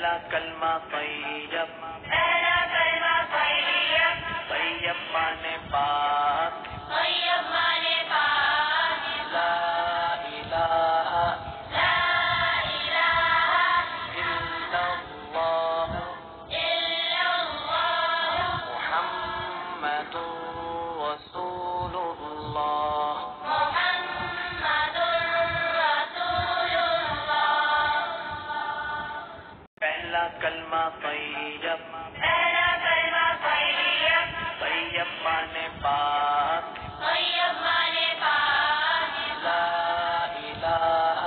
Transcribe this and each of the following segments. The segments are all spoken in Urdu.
پہلا کلمہ طیب، طیب مانے پاک، لا الہ الا اللہ محمد رسول اللہ۔ پہلا کلمہ طیب، طیب مانے پاک، لا الہ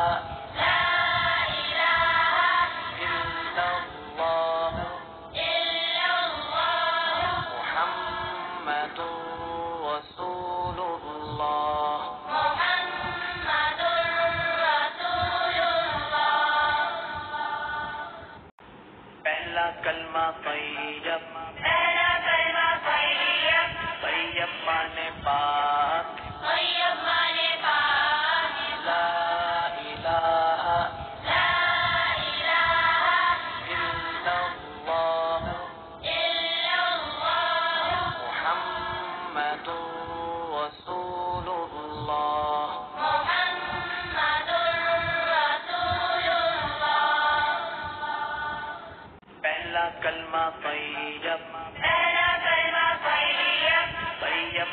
الا اللہ محمد رسول اللہ۔ پہلا کلمہ طیب، طیب مانے پاک، لا الہ الا اللہ محمد رسول اللہ۔ پہلا کلمہ طیب، طیب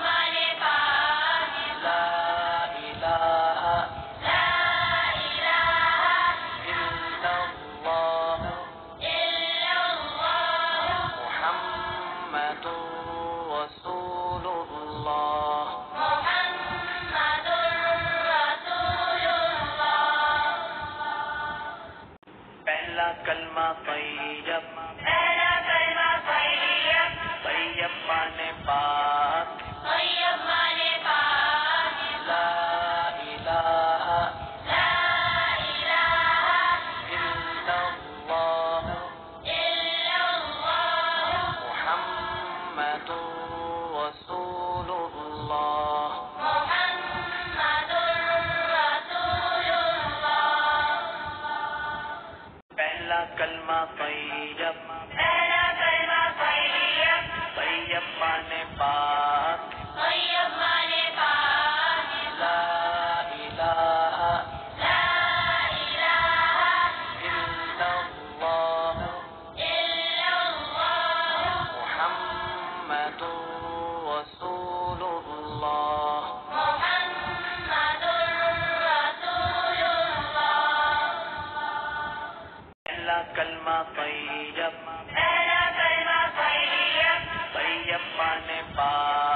مانے پاک، لا الہ الا اللہ محمد رسول اللہ۔ پہلا کلمہ طیب، طیب مانے پاک، لا الہ الا اللہ محمد رسول اللہ۔ پہلا کلمہ طیب، طیب مانے پاک، لا الہ الا اللہ محمد رسول اللہ۔ پہلا کلمہ طیب، طیب مانے پاک،